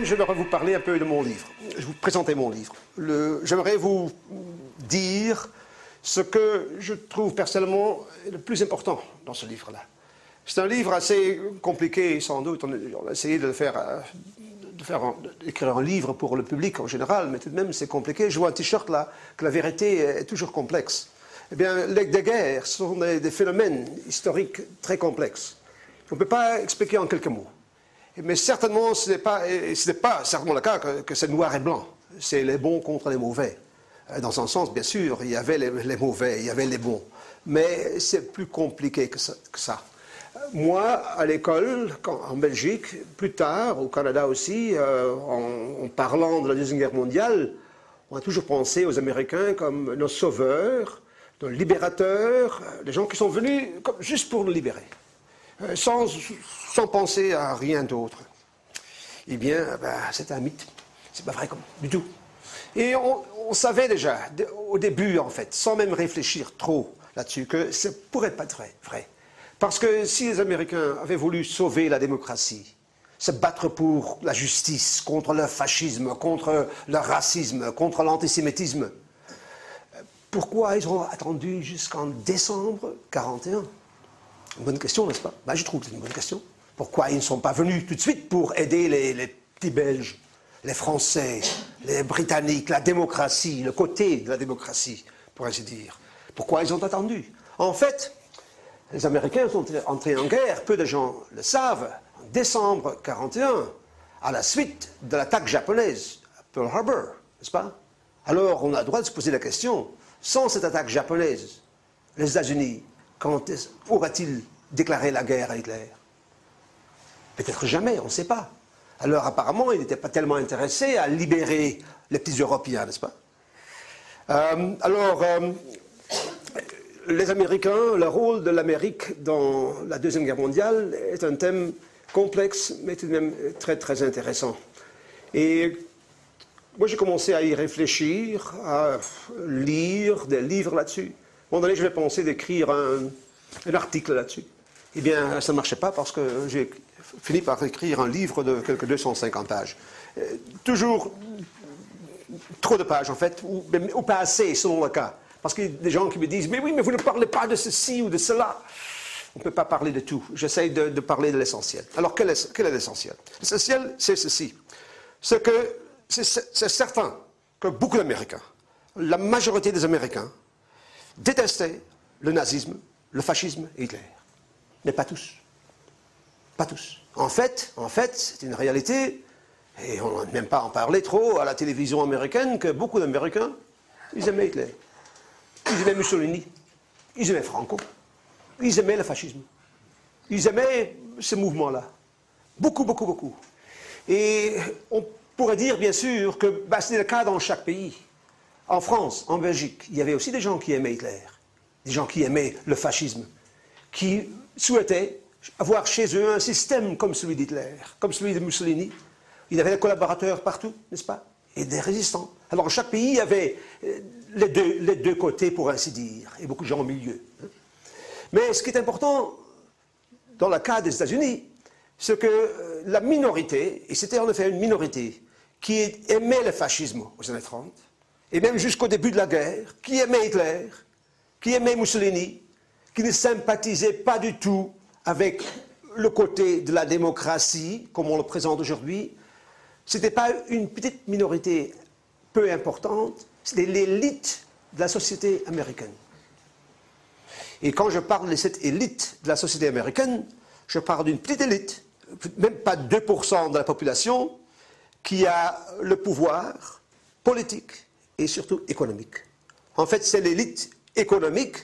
j'aimerais vous parler un peu de mon livre. Je vais vous présenter mon livre. J'aimerais vous dire ce que je trouve personnellement le plus important dans ce livre-là. C'est un livre assez compliqué, sans doute. On a essayé d'écrire un livre pour le public en général, mais tout de même, c'est compliqué. Je vois un t-shirt là, que la vérité est toujours complexe. Eh bien, les guerres sont des phénomènes historiques très complexes. On ne peut pas expliquer en quelques mots. Mais certainement, ce n'est pas certainement le cas que c'est noir et blanc. C'est les bons contre les mauvais. Dans un sens, bien sûr, il y avait les mauvais, il y avait les bons. Mais c'est plus compliqué que ça. Moi, à l'école, en Belgique, plus tard, au Canada aussi, en parlant de la Deuxième Guerre mondiale, on a toujours pensé aux Américains comme nos sauveurs, nos libérateurs, des gens qui sont venus juste pour nous libérer. Sans penser à rien d'autre. Eh bien, c'est un mythe. C'est pas vrai du tout. Et on savait déjà, au début, en fait, sans même réfléchir trop là-dessus, que ça pourrait pas être vrai. Parce que si les Américains avaient voulu sauver la démocratie, se battre pour la justice, contre le fascisme, contre le racisme, contre l'antisémitisme, pourquoi ils ont attendu jusqu'en décembre 1941 ? Une bonne question, n'est-ce pas? Je trouve que c'est une bonne question. Pourquoi ils ne sont pas venus tout de suite pour aider les petits Belges, les Français, les Britanniques, la démocratie, le côté de la démocratie, pour ainsi dire? Pourquoi ils ont attendu? En fait, les Américains sont entrés en guerre, peu de gens le savent, en décembre 1941, à la suite de l'attaque japonaise à Pearl Harbor, n'est-ce pas? Alors, on a le droit de se poser la question, sans cette attaque japonaise, les États-Unis, quand pourra-t-il déclarer la guerre à Hitler? Peut-être jamais, on ne sait pas. Alors apparemment, il n'était pas tellement intéressé à libérer les petits Européens, n'est-ce pas? Les Américains, le rôle de l'Amérique dans la Deuxième Guerre mondiale est un thème complexe, mais tout de même très très intéressant. Et moi, j'ai commencé à y réfléchir, à lire des livres là-dessus. À un moment donné, je vais penser d'écrire un article là-dessus. Eh bien, ça ne marchait pas parce que j'ai fini par écrire un livre de quelques 250 pages. Toujours trop de pages, en fait, ou pas assez, selon le cas. Parce qu'il y a des gens qui me disent « Mais oui, mais vous ne parlez pas de ceci ou de cela ». On ne peut pas parler de tout. J'essaye de parler de l'essentiel. Alors, quel est l'essentiel? L'essentiel, c'est ceci. C'est certain que beaucoup d'Américains, la majorité des Américains, détestaient le nazisme, le fascisme et Hitler. Mais pas tous. Pas tous. En fait, c'est une réalité, et on n'a même pas en parlé trop à la télévision américaine, que beaucoup d'Américains, ils aimaient Hitler. Ils aimaient Mussolini. Ils aimaient Franco. Ils aimaient le fascisme. Ils aimaient ce mouvement-là. Beaucoup, beaucoup, beaucoup. Et on pourrait dire, bien sûr, que c'était le cas dans chaque pays. En France, en Belgique, il y avait aussi des gens qui aimaient Hitler, des gens qui aimaient le fascisme, qui souhaitaient avoir chez eux un système comme celui d'Hitler, comme celui de Mussolini. Il y avait des collaborateurs partout, n'est-ce pas? Et des résistants. Alors, dans chaque pays, il y avait les deux côtés, pour ainsi dire, et beaucoup de gens au milieu. Mais ce qui est important, dans le cas des États-Unis, c'est que la minorité, et c'était en effet une minorité, qui aimait le fascisme aux années 30, et même jusqu'au début de la guerre, qui aimait Hitler, qui aimait Mussolini, qui ne sympathisait pas du tout avec le côté de la démocratie, comme on le présente aujourd'hui. Ce n'était pas une petite minorité peu importante, c'était l'élite de la société américaine. Et quand je parle de cette élite de la société américaine, je parle d'une petite élite, même pas 2% de la population, qui a le pouvoir politique et surtout économique. En fait, c'est l'élite économique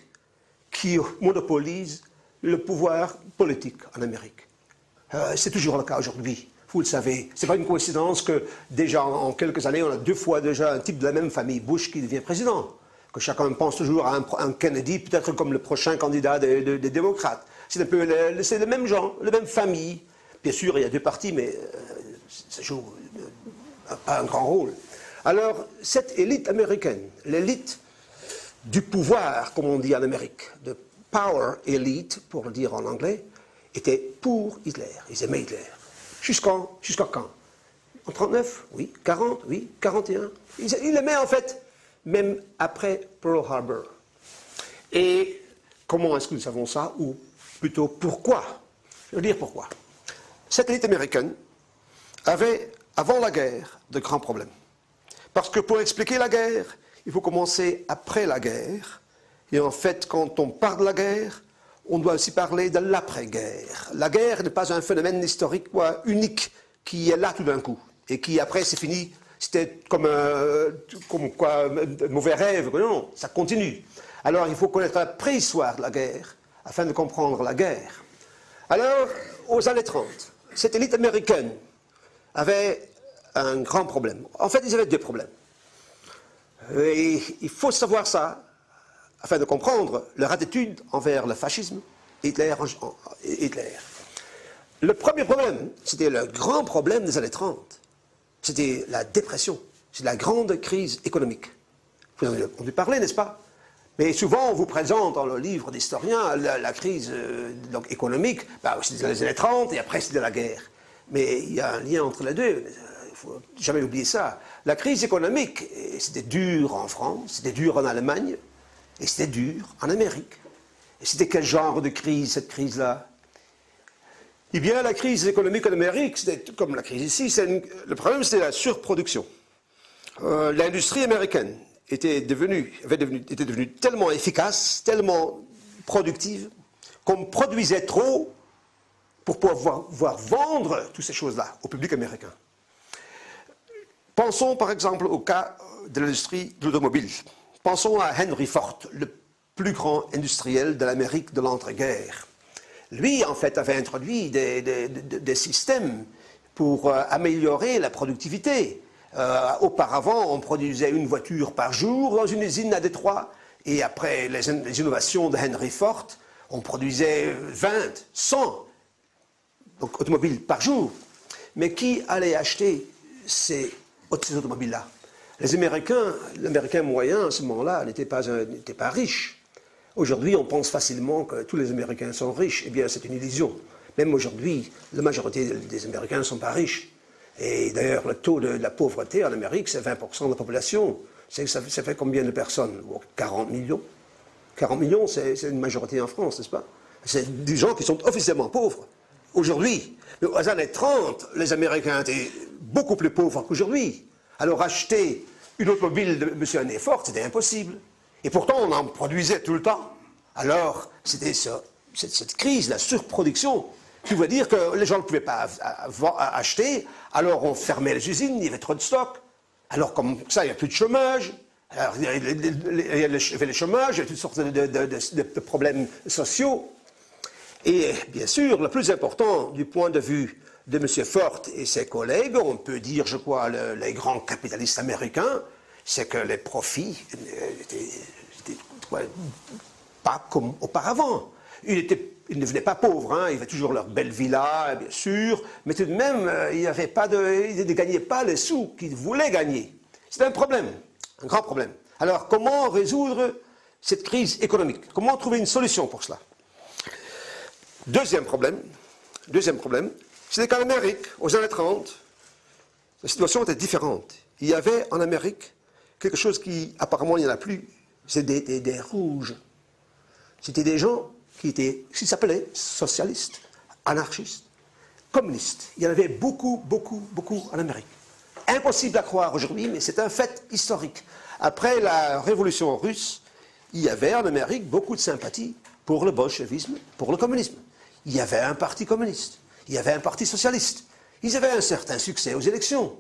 qui monopolise le pouvoir politique en Amérique. C'est toujours le cas aujourd'hui, vous le savez. Ce n'est pas une coïncidence que déjà en quelques années, on a 2 fois déjà un type de la même famille, Bush, qui devient président. Que chacun pense toujours à un Kennedy, peut-être comme le prochain candidat des démocrates. C'est le même genre, la même famille. Bien sûr, il y a 2 partis, mais ça joue pas un grand rôle. Alors, cette élite américaine, l'élite du pouvoir, comme on dit en Amérique, de power elite, pour le dire en anglais, était pour Hitler. Ils aimaient Hitler. Jusqu'à quand? En 39, oui. 40, oui. 41. Il les met en fait, même après Pearl Harbor. Et comment est-ce que nous savons ça? Ou plutôt pourquoi? Je veux dire pourquoi. Cette élite américaine avait, avant la guerre, de grands problèmes. Parce que pour expliquer la guerre, il faut commencer après la guerre. Et en fait, quand on parle de la guerre, on doit aussi parler de l'après-guerre. La guerre n'est pas un phénomène historique unique qui est là tout d'un coup. Et qui après, c'est fini. C'était comme un mauvais rêve. Non, ça continue. Alors, il faut connaître la préhistoire de la guerre afin de comprendre la guerre. Alors, aux années 30, cette élite américaine avait un grand problème. En fait, ils avaient deux problèmes. Et il faut savoir ça afin de comprendre leur attitude envers le fascisme et Hitler. Le premier problème, c'était le grand problème des années 30. C'était la dépression. C'est la grande crise économique. Vous en avez entendu parler, n'est-ce pas? Mais souvent, on vous présente dans le livre d'historien la crise donc, économique, c'était dans les années 30 et après c'était la guerre. Mais il y a un lien entre les deux, il ne faut jamais oublier ça. La crise économique, c'était dur en France, c'était dur en Allemagne, et c'était dur en Amérique. Et c'était quel genre de crise, cette crise-là? Eh bien, la crise économique en Amérique, c'était comme la crise ici, le problème c'était la surproduction. L'industrie américaine était devenue tellement efficace, tellement productive, qu'on produisait trop pour pouvoir vendre toutes ces choses-là au public américain. Pensons par exemple au cas de l'industrie de l'automobile. Pensons à Henry Ford, le plus grand industriel de l'Amérique de l'entre-guerres. Lui, en fait, avait introduit des systèmes pour améliorer la productivité. Auparavant, on produisait une voiture par jour dans une usine à Détroit, et après les innovations de Henry Ford, on produisait 20, 100 donc, automobiles par jour. Mais qui allait acheter ces automobiles-là? Les Américains, l'Américain moyen à ce moment-là n'était pas riche. Aujourd'hui, on pense facilement que tous les Américains sont riches. Eh bien, c'est une illusion. Même aujourd'hui, la majorité des Américains ne sont pas riches. Et d'ailleurs, le taux de la pauvreté en Amérique, c'est 20% de la population. Ça fait combien de personnes? 40 millions. 40 millions, c'est une majorité en France, n'est-ce pas? C'est des gens qui sont officiellement pauvres. Aujourd'hui, aux années 30, les Américains étaient beaucoup plus pauvres qu'aujourd'hui. Alors acheter une automobile de M. Henry Ford, c'était impossible. Et pourtant, on en produisait tout le temps. Alors, c'était cette crise, la surproduction, qui veut dire que les gens ne pouvaient pas acheter, alors on fermait les usines, il y avait trop de stock. Alors comme ça, il n'y a plus de chômage. Alors, il y avait le chômage, il y avait toutes sortes de problèmes sociaux. Et bien sûr, le plus important du point de vue de M. Ford et ses collègues, on peut dire, je crois, les grands capitalistes américains, c'est que les profits n'étaient pas comme auparavant. Ils ne devenaient pas pauvres, hein, ils avaient toujours leur belle villa, bien sûr, mais tout de même, ils ne gagnaient pas les sous qu'ils voulaient gagner. C'est un problème, un grand problème. Alors, comment résoudre cette crise économique? Comment trouver une solution pour cela? Deuxième problème, c'est qu'en Amérique, aux années 30, la situation était différente. Il y avait en Amérique quelque chose qui, apparemment, il n'y en a plus, c'est des rouges. C'était des gens qui s'appelaient socialistes, anarchistes, communistes. Il y en avait beaucoup en Amérique. Impossible à croire aujourd'hui, mais c'est un fait historique. Après la révolution russe, il y avait en Amérique beaucoup de sympathie pour le bolchevisme, pour le communisme. Il y avait un parti communiste, il y avait un parti socialiste. Ils avaient un certain succès aux élections.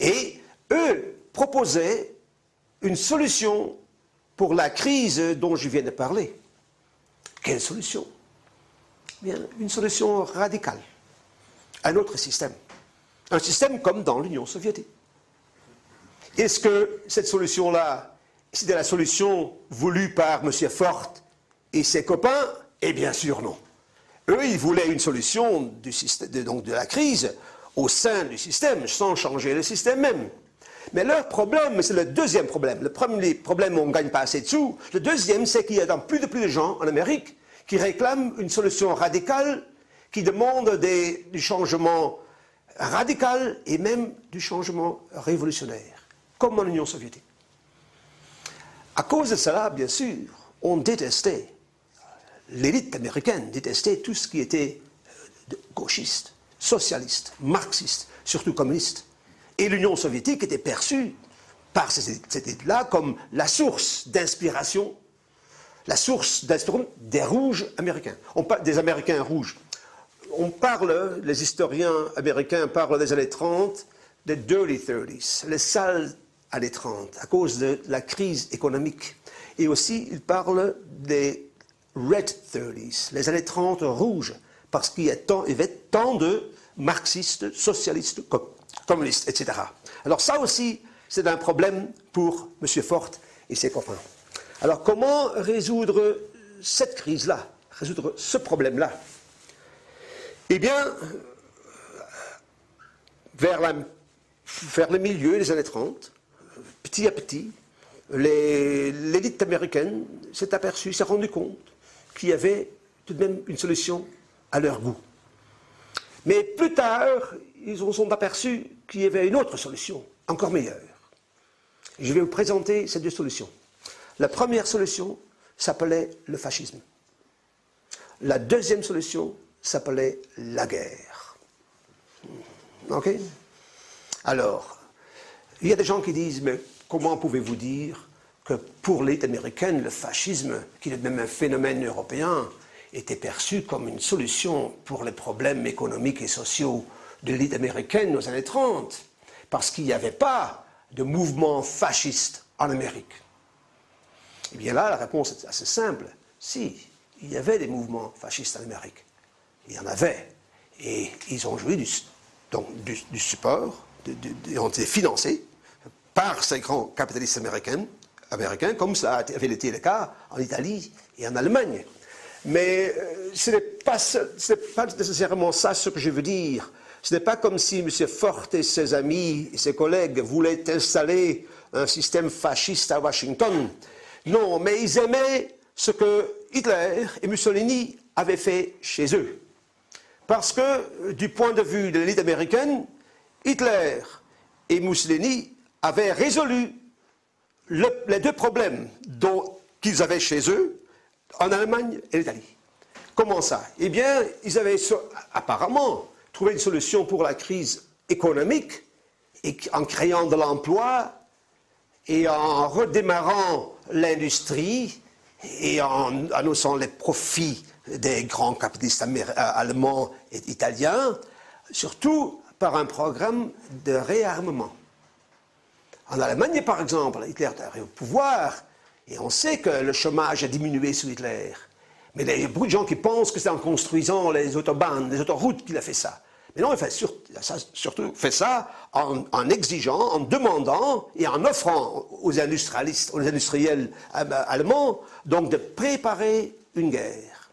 Et eux proposaient une solution pour la crise dont je viens de parler. Quelle solution? Bien, une solution radicale. Un autre système. Un système comme dans l'Union soviétique. Est-ce que cette solution-là, c'était la solution voulue par M. Ford et ses copains? Eh bien sûr non. Eux, ils voulaient une solution de la crise au sein du système, sans changer le système même. Mais leur problème, c'est le deuxième problème. Le premier problème, on ne gagne pas assez de sous. Le deuxième, c'est qu'il y a de plus de gens en Amérique qui réclament une solution radicale, qui demandent du changement radical et même du changement révolutionnaire, comme en Union soviétique. À cause de cela, bien sûr, on détestait, l'élite américaine détestait tout ce qui était gauchiste, socialiste, marxiste, surtout communiste. Et l'Union soviétique était perçue par cette élite-là comme la source d'inspiration, des rouges américains, des Américains rouges. Les historiens américains parlent des années 30, des dirty 30s, les sales années 30, à cause de la crise économique. Et aussi, ils parlent des red 30s, les années 30 rouges, parce qu'il y avait tant de marxistes, socialistes, communistes, etc. Alors ça aussi, c'est un problème pour M. Ford et ses copains. Alors comment résoudre cette crise-là, résoudre ce problème-là? Eh bien, vers le milieu des années 30, petit à petit, l'élite américaine s'est aperçue, s'est rendue compte qu'il y avait tout de même une solution à leur goût. Mais plus tard, ils se sont aperçus qu'il y avait une autre solution, encore meilleure. Je vais vous présenter ces deux solutions. La première solution s'appelait le fascisme. La deuxième solution s'appelait la guerre. Ok? Alors, il y a des gens qui disent, mais comment pouvez-vous dire que pour l'élite américaine, le fascisme, qui est même un phénomène européen, était perçu comme une solution pour les problèmes économiques et sociaux de l'élite américaine aux années 30, parce qu'il n'y avait pas de mouvement fasciste en Amérique. Eh bien là, la réponse est assez simple. Si, il y avait des mouvements fascistes en Amérique. Il y en avait. Et ils ont joué du support, ils ont été financés par ces grands capitalistes américains, comme ça avait été le cas en Italie et en Allemagne. Mais ce n'est pas nécessairement ça ce que je veux dire. Ce n'est pas comme si M. Ford et ses amis et ses collègues voulaient installer un système fasciste à Washington. Non, mais ils aimaient ce que Hitler et Mussolini avaient fait chez eux. Parce que, du point de vue de l'élite américaine, Hitler et Mussolini avaient résolu les deux problèmes qu'ils avaient chez eux, en Allemagne et l'Italie. Comment ça? Eh bien, ils avaient apparemment trouvé une solution pour la crise économique en créant de l'emploi et en redémarrant l'industrie et en annonçant les profits des grands capitalistes allemands et italiens, surtout par un programme de réarmement. En Allemagne, par exemple, Hitler est arrivé au pouvoir et on sait que le chômage a diminué sous Hitler. Mais il y a beaucoup de gens qui pensent que c'est en construisant les autobahns, les autoroutes qu'il a fait ça. Mais non, il a surtout fait ça en exigeant, en demandant et en offrant aux industriels allemands, donc de préparer une guerre.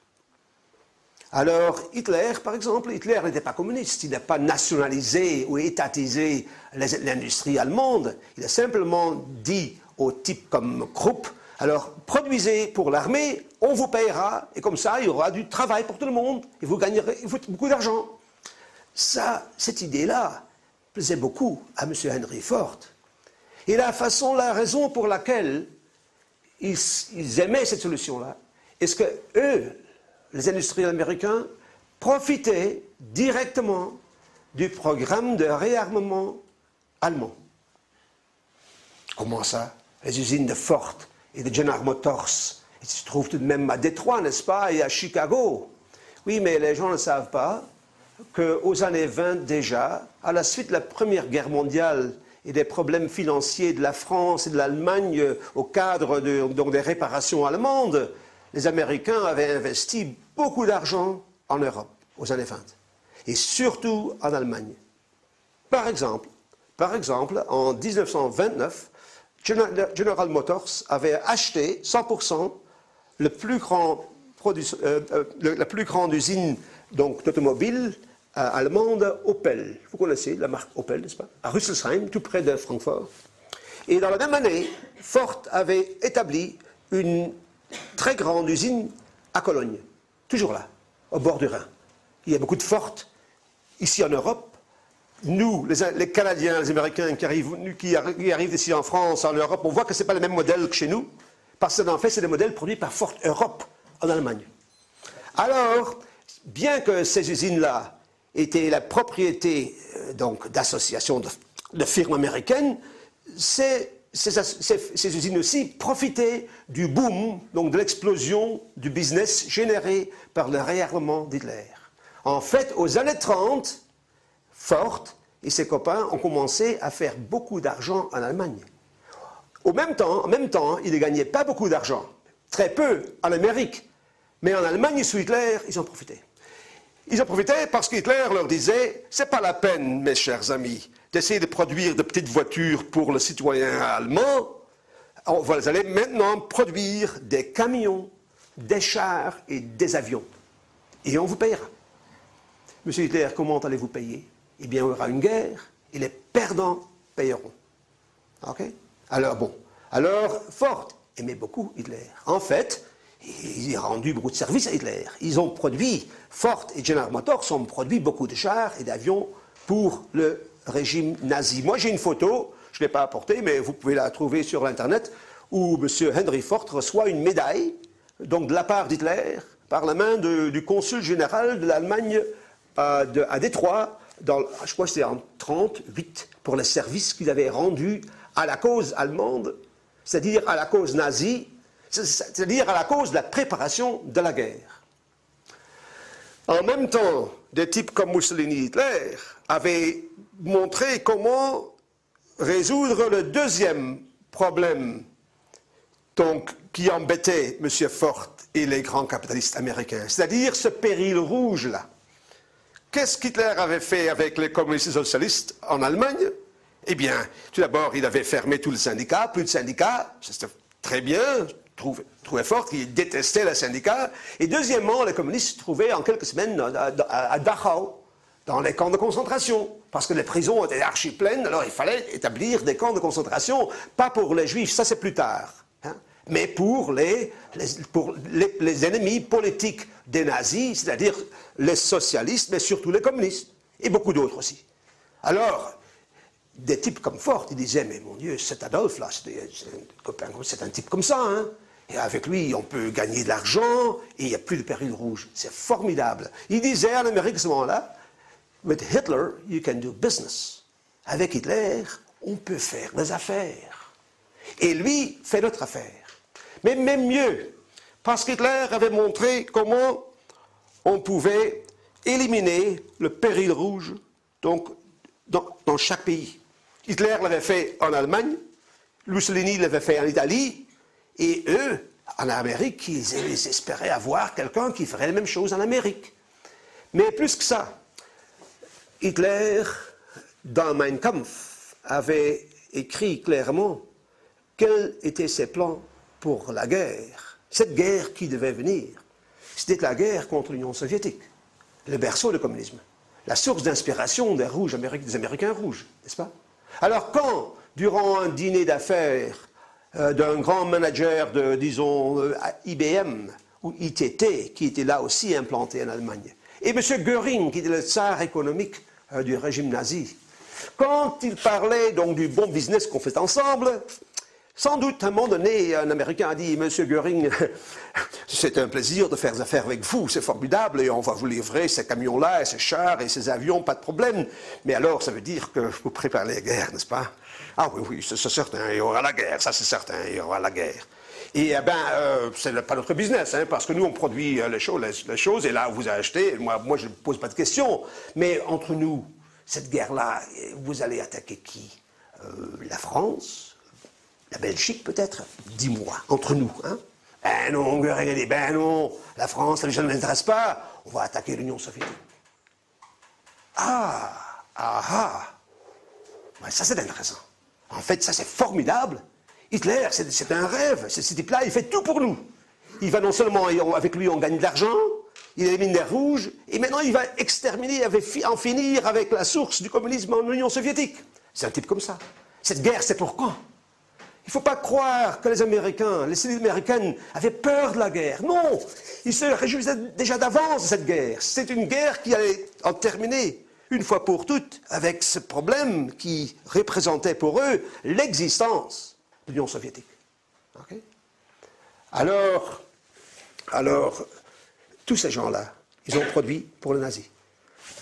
Alors Hitler, par exemple, Hitler n'était pas communiste, il n'a pas nationalisé ou étatisé l'industrie allemande, il a simplement dit aux types comme Krupp, alors produisez pour l'armée, on vous payera, et comme ça il y aura du travail pour tout le monde, et vous gagnerez beaucoup d'argent. Cette idée-là plaisait beaucoup à M. Henry Ford. Et la raison pour laquelle ils aimaient cette solution-là, est-ce que eux, les industriels américains, profitaient directement du programme de réarmement allemand. Comment ça? Les usines de Ford et de General Motors, ils se trouvent tout de même à Détroit, n'est-ce pas, et à Chicago. Oui, mais les gens ne savent pas qu'aux années 20 déjà, à la suite de la Première Guerre mondiale et des problèmes financiers de la France et de l'Allemagne au cadre des réparations allemandes, les Américains avaient investi beaucoup d'argent en Europe aux années 20, et surtout en Allemagne. Par exemple, en 1929, General Motors avait acheté 100% la plus grande usine d'automobile allemande Opel. Vous connaissez la marque Opel, n'est-ce pas? À Rüsselsheim, tout près de Francfort. Et dans la même année, Ford avait établi une très grande usine à Cologne, toujours là, au bord du Rhin. Il y a beaucoup de Ford ici en Europe, nous, les Canadiens, les Américains qui arrivent ici en France, en Europe, on voit que ce n'est pas le même modèle que chez nous, parce qu'en fait, c'est des modèles produits par Ford Europe en Allemagne. Alors, bien que ces usines-là étaient la propriété d'associations de firmes américaines, ces usines aussi profitaient du boom, donc de l'explosion du business généré par le réarmement d'Hitler. En fait, aux années 30, Ford et ses copains ont commencé à faire beaucoup d'argent en Allemagne. En même temps, ils ne gagnaient pas beaucoup d'argent, très peu en Amérique, mais en Allemagne, sous Hitler, ils en profitaient. Ils en profitaient parce qu'Hitler leur disait « c'est pas la peine, mes chers amis, d'essayer de produire de petites voitures pour le citoyen allemand. Vous allez maintenant produire des camions, des chars et des avions. Et on vous payera. » Monsieur Hitler, comment allez-vous payer? Eh bien, il y aura une guerre et les perdants payeront. OK? Alors Ford aimait beaucoup Hitler. En fait, il a rendu beaucoup de services à Hitler. Ils ont produit, Ford et General Motors ont produit beaucoup de chars et d'avions pour le régime nazi. Moi, j'ai une photo, je ne l'ai pas apportée, mais vous pouvez la trouver sur l'Internet, où M. Henry Ford reçoit une médaille, donc de la part d'Hitler, par la main du consul général de l'Allemagne à Détroit, je crois que c'était en 1938, pour les services qu'il avait rendus à la cause allemande, c'est-à-dire à la cause nazie, c'est-à-dire à la cause de la préparation de la guerre. En même temps, des types comme Mussolini et Hitler avaient montré comment résoudre le deuxième problème qui embêtait M. Ford et les grands capitalistes américains, c'est-à-dire ce péril rouge-là. Qu'est-ce qu'Hitler avait fait avec les communistes socialistes en Allemagne? Eh bien, tout d'abord, il avait fermé tous les syndicats, plus de syndicats, c'était très bien, trouvait Ford qu'il détestait les syndicats. Et deuxièmement, les communistes se trouvaient en quelques semaines à Dachau, dans les camps de concentration, parce que les prisons étaient archi pleines, alors il fallait établir des camps de concentration, pas pour les juifs, ça c'est plus tard, hein, mais pour les ennemis politiques des nazis, c'est-à-dire les socialistes, mais surtout les communistes, et beaucoup d'autres aussi. Alors, des types comme Ford, ils disaient, mais mon Dieu, cet Adolphe-là, c'est un type comme ça, hein, et avec lui, on peut gagner de l'argent, et il n'y a plus de péril rouge. C'est formidable. Il disait en Amérique à ce moment-là, with Hitler, you can do business. Avec Hitler, on peut faire des affaires. Et lui fait notre affaire. Mais même mieux, parce qu'Hitler avait montré comment on pouvait éliminer le péril rouge donc, dans chaque pays. Hitler l'avait fait en Allemagne, Mussolini l'avait fait en Italie, et eux, en Amérique, ils espéraient avoir quelqu'un qui ferait la même chose en Amérique. Mais plus que ça, Hitler, dans Mein Kampf, avait écrit clairement quels étaient ses plans pour la guerre. Cette guerre qui devait venir, c'était la guerre contre l'Union soviétique, le berceau du communisme, la source d'inspiration des Américains rouges, n'est-ce pas? Alors quand, durant un dîner d'affaires d'un grand manager de, disons, IBM ou ITT, qui était là aussi implanté en Allemagne, et M. Göring, qui était le tsar économique du régime nazi, quand il parlait donc du bon business qu'on fait ensemble, sans doute, à un moment donné, un Américain a dit « Monsieur Göring, c'est un plaisir de faire des affaires avec vous, c'est formidable, et on va vous livrer ces camions-là, et ces chars, et ces avions, pas de problème. Mais alors, ça veut dire que vous préparez la guerre, n'est-ce pas? » Ah oui, oui, c'est certain, il y aura la guerre, ça c'est certain, il y aura la guerre. Et eh bien, c'est pas notre business, hein, parce que nous, on produit les choses, et là, vous achetez, moi je ne pose pas de questions. Mais entre nous, cette guerre-là, vous allez attaquer qui? La France? La Belgique, peut-être? Dis-moi, entre nous, hein? Ben non, Göring a dit, ben non, la France, les gens ne m'intéressent pas, on va attaquer l'Union soviétique. Ouais, ça c'est intéressant. En fait, ça c'est formidable. Hitler, c'est un rêve. Ce type-là, il fait tout pour nous. Il va non seulement, avec lui, on gagne de l'argent, il élimine les rouges, et maintenant il va exterminer, en finir avec la source du communisme en Union soviétique. C'est un type comme ça. Cette guerre, c'est pour quand? Il ne faut pas croire que les Américains, les élites américaines avaient peur de la guerre. Non, ils se réjouissaient déjà d'avance de cette guerre. C'est une guerre qui allait en terminer. une fois pour toutes, avec ce problème qui représentait pour eux l'existence de l'Union soviétique. Okay? Alors, tous ces gens-là, ils ont produit pour les nazis.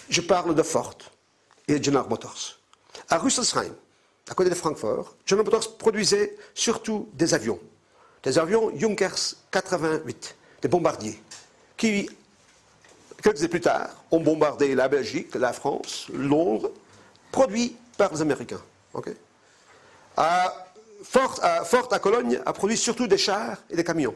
Je parle de Ford et de General Motors. À Rüsselsheim, à côté de Francfort, General Motors produisait surtout des avions Junkers 88, des bombardiers, qui, quelques années plus tard, ont bombardé la Belgique, la France, Londres, produits par les Américains. Okay? Ford à Cologne a produit surtout des chars et des camions.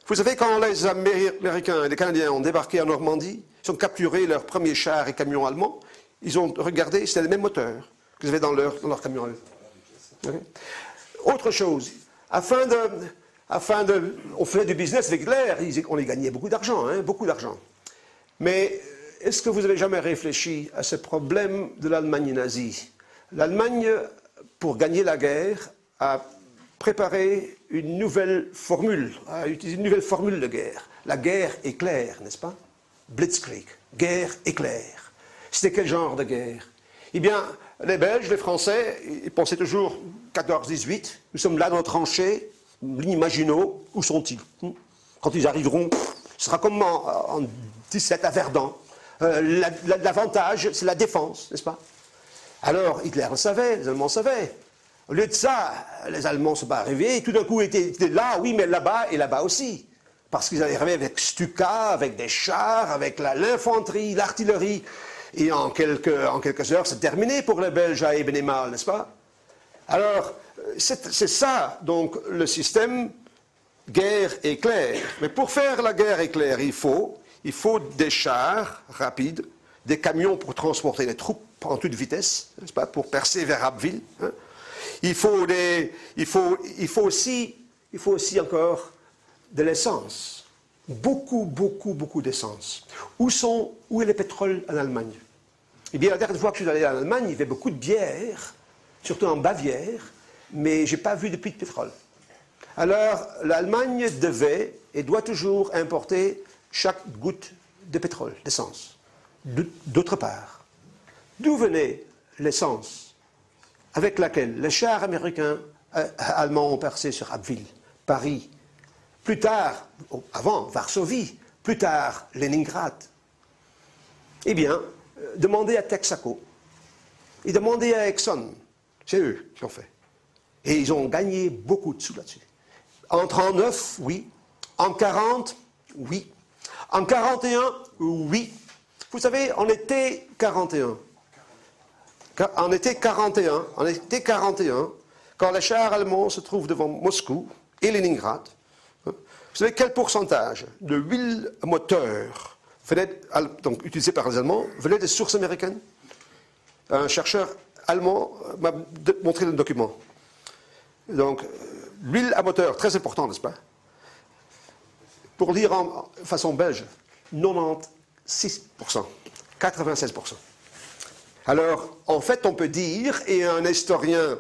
Vous savez, quand les Américains et les Canadiens ont débarqué en Normandie, ils ont capturé leurs premiers chars et camions allemands, ils ont regardé, c'était les mêmes moteurs qu'ils avaient dans leur camion à eux. Okay? Autre chose, on faisait du business avec Hitler, on y gagnait beaucoup d'argent, hein, beaucoup d'argent. Mais est-ce que vous avez jamais réfléchi à ce problème de l'Allemagne nazie? L'Allemagne, pour gagner la guerre, a préparé une nouvelle formule, a utilisé une nouvelle formule de guerre. La guerre éclair, n'est-ce pas? Blitzkrieg, guerre éclair. C'était quel genre de guerre? Eh bien, les Belges, les Français, ils pensaient toujours 14-18, nous sommes là dans nos tranchées, ligne Maginot, où sont-ils? Quand ils arriveront, ce sera comme en 17 à Verdun. L'avantage, c'est la défense, n'est-ce pas? Alors, Hitler le savait, les Allemands le savaient. Au lieu de ça, les Allemands ne sont pas arrivés, et tout d'un coup, ils étaient là, oui, mais là-bas et là-bas aussi. Parce qu'ils allaient arriver avec Stuka, avec des chars, avec l'infanterie, l'artillerie. Et en quelques heures, c'est terminé pour les Belges à Ebenemal, n'est-ce pas? Alors, c'est ça, donc, le système guerre éclair. Mais pour faire la guerre éclair, il faut des chars rapides, des camions pour transporter les troupes en toute vitesse, n'est-ce pas, pour percer vers Abbeville. Hein. Il faut aussi encore de l'essence. Beaucoup d'essence. Où est le pétrole en Allemagne? Eh bien, la dernière fois que je suis allé en Allemagne, il y avait beaucoup de bière, surtout en Bavière, mais je n'ai pas vu de puits de pétrole. Alors, l'Allemagne devait et doit toujours importer chaque goutte de pétrole, d'essence. D'autre part, d'où venait l'essence avec laquelle les chars américains, allemands ont percé sur Abbeville, Paris, plus tard, avant, Varsovie, plus tard, Leningrad? Eh bien, demandez à Texaco et demandez à Exxon. C'est eux qui ont fait. Et ils ont gagné beaucoup de sous là-dessus. En 1939, oui. En 1940, oui. En 1941, oui. Vous savez, en été 41, quand les chars allemands se trouvent devant Moscou et Leningrad, vous savez quel pourcentage de huile à moteur donc utilisée par les Allemands venait des sources américaines? Un chercheur allemand m'a montré le document. Donc, l'huile à moteur, très important, n'est-ce pas? Pour lire en façon belge, 96%, 96%. Alors, en fait, on peut dire, et un historien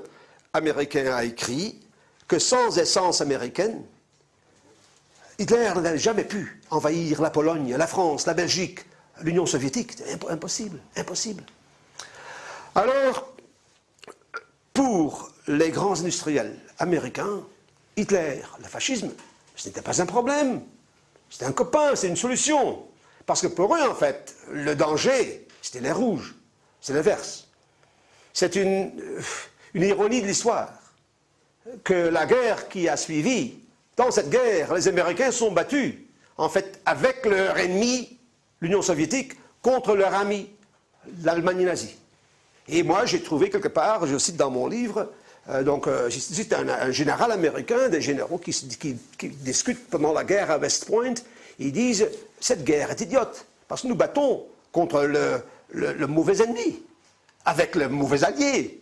américain a écrit, que sans essence américaine, Hitler n'avait jamais pu envahir la Pologne, la France, la Belgique, l'Union soviétique. C'était impossible, impossible. Alors, pour les grands industriels américains, Hitler, le fascisme, ce n'était pas un problème. C'était un copain, c'est une solution. Parce que pour eux, en fait, le danger, c'était les rouges. C'est l'inverse. C'est une ironie de l'histoire que la guerre qui a suivi, dans cette guerre, les Américains sont battus, en fait, avec leur ennemi, l'Union soviétique, contre leur ami, l'Allemagne nazie. Et moi, j'ai trouvé quelque part, je cite dans mon livre, je cite un général américain, des généraux qui discutent pendant la guerre à West Point, ils disent, cette guerre est idiote, parce que nous battons contre le mauvais ennemi, avec le mauvais allié.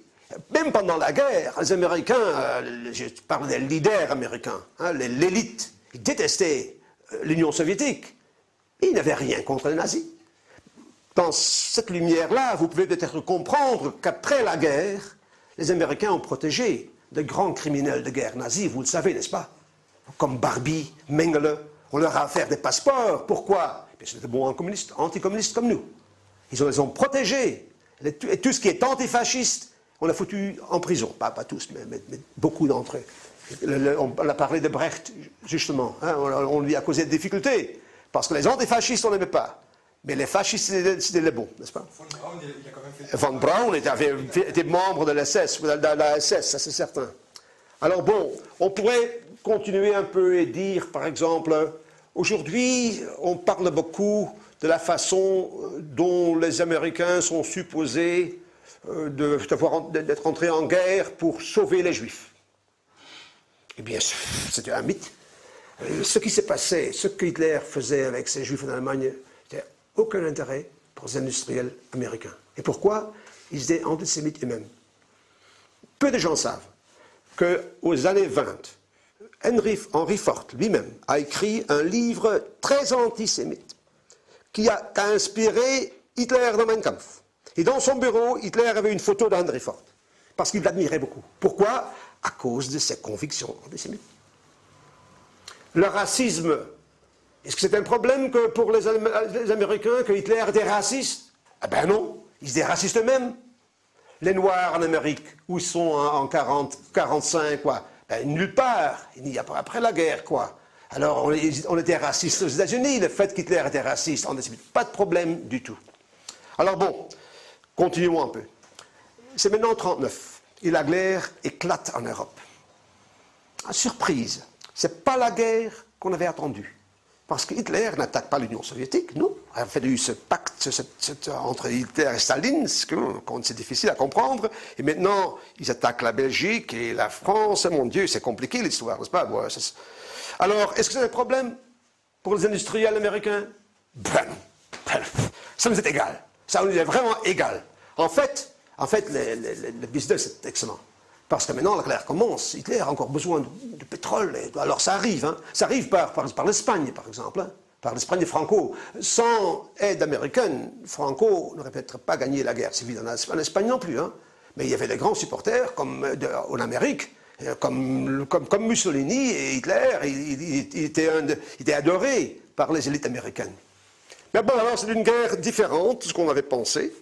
Même pendant la guerre, les Américains, je parle des leaders américains, hein, l'élite, ils détestaient l'Union soviétique. Ils n'avaient rien contre les nazis. Dans cette lumière-là, vous pouvez peut-être comprendre qu'après la guerre, les Américains ont protégé de grands criminels de guerre nazis, vous le savez, n'est-ce pas? Comme Barbie, Mengele, on leur a offert des passeports. Pourquoi? C'était des bons anticommunistes comme nous. Ils les ont protégés. Et tout ce qui est antifasciste, on l'a foutu en prison. Pas tous, mais beaucoup d'entre eux. On a parlé de Brecht, justement. Hein, on lui a causé des difficultés. Parce que les antifascistes, on n'aimait pas. Mais les fascistes, c'était les bons, n'est-ce pas? Von Braun, il a quand même fait... Von Braun était membre de l'SS, de la SS, ça c'est certain. Alors bon, on pourrait continuer un peu et dire, par exemple, aujourd'hui, on parle beaucoup de la façon dont les Américains sont supposés d'être entrés en guerre pour sauver les Juifs. Eh bien, c'était un mythe. Ce qui s'est passé, ce que Hitler faisait avec ces Juifs en Allemagne, n'avait aucun intérêt pour les industriels américains. Et pourquoi? Ils étaient antisémites eux-mêmes. Peu de gens savent qu'aux années 20, Henry Ford lui-même a écrit un livre très antisémite qui a inspiré Hitler dans Mein Kampf. Et dans son bureau, Hitler avait une photo d'Henry Ford, parce qu'il l'admirait beaucoup. Pourquoi? À cause de ses convictions antisémites. Le racisme, est-ce que c'est un problème que pour les Américains que Hitler était raciste? Ah ben non, ils étaient racistes eux-mêmes. Les Noirs en Amérique, où ils sont en 40, 45, quoi? Ben, nulle part, il n'y a pas après la guerre, quoi. Alors on était racistes aux États-Unis, le fait qu'Hitler était raciste, pas de problème du tout. Alors bon, continuons un peu. C'est maintenant 1939, et la guerre éclate en Europe. Surprise, ce n'est pas la guerre qu'on avait attendue. Parce que Hitler n'attaque pas l'Union soviétique, non. Il a fallu ce pacte entre Hitler et Staline, c'est difficile à comprendre. Et maintenant, ils attaquent la Belgique et la France. Mon Dieu, c'est compliqué l'histoire, n'est-ce pas? Alors, est-ce que c'est un problème pour les industriels américains? Ben non. Ça nous est égal. Ça nous est vraiment égal. En fait le business est excellent. Parce que maintenant, la guerre commence. Hitler a encore besoin de pétrole. Alors ça arrive. Hein. Ça arrive par l'Espagne, par exemple. Hein. Par l'Espagne et Franco. Sans aide américaine, Franco n'aurait peut-être pas gagné la guerre civile en Espagne non plus. Hein. Mais il y avait des grands supporters en Amérique, comme Mussolini et Hitler. Il était adoré par les élites américaines. Mais bon, alors c'est une guerre différente de ce qu'on avait pensé.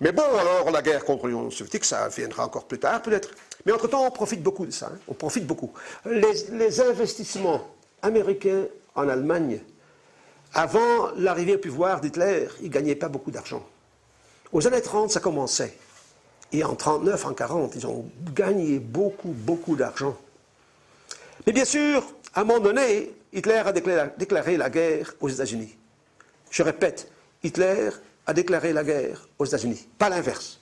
Mais bon, alors la guerre contre l'Union soviétique, ça viendra encore plus tard peut-être. Mais entre-temps, on profite beaucoup de ça. Hein. On profite beaucoup. Les investissements américains en Allemagne, avant l'arrivée au pouvoir d'Hitler, ils ne gagnaient pas beaucoup d'argent. Aux années 30, ça commençait. Et en 39, en 40, ils ont gagné beaucoup d'argent. Mais bien sûr, à un moment donné, Hitler a déclaré la guerre aux États-Unis. Je répète, Hitler a déclaré la guerre aux États-Unis, pas l'inverse.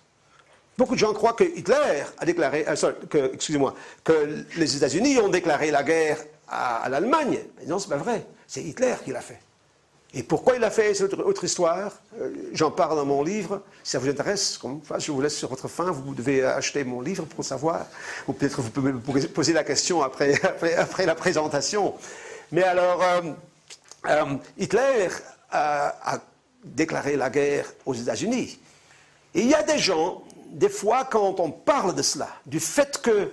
Beaucoup de gens croient que Hitler a déclaré, que les États-Unis ont déclaré la guerre à l'Allemagne. Mais non, c'est pas vrai. C'est Hitler qui l'a fait. Et pourquoi il l'a fait, c'est autre histoire. J'en parle dans mon livre. Si ça vous intéresse, je vous laisse sur votre faim. Vous devez acheter mon livre pour savoir. Ou peut-être vous pouvez me poser la question après la présentation. Mais alors, Hitler a déclaré la guerre aux États-Unis. Et il y a des gens, des fois, quand on parle de cela, du fait que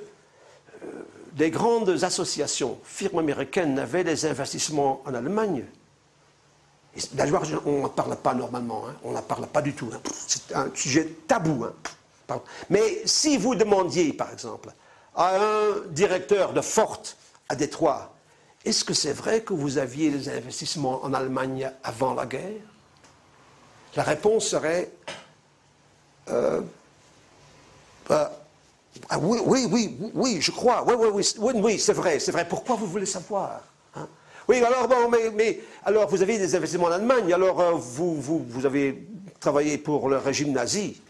des grandes associations, firmes américaines, avaient des investissements en Allemagne, d'ailleurs, on n'en parle pas normalement, hein, on n'en parle pas du tout. Hein, c'est un sujet tabou. Hein, mais si vous demandiez, par exemple, à un directeur de Ford à Détroit, est-ce que c'est vrai que vous aviez des investissements en Allemagne avant la guerre? La réponse serait oui, je crois. Oui, c'est vrai. Pourquoi vous voulez savoir? Hein? Oui, alors, bon, mais alors vous avez des investissements en Allemagne, alors vous avez travaillé pour le régime nazi.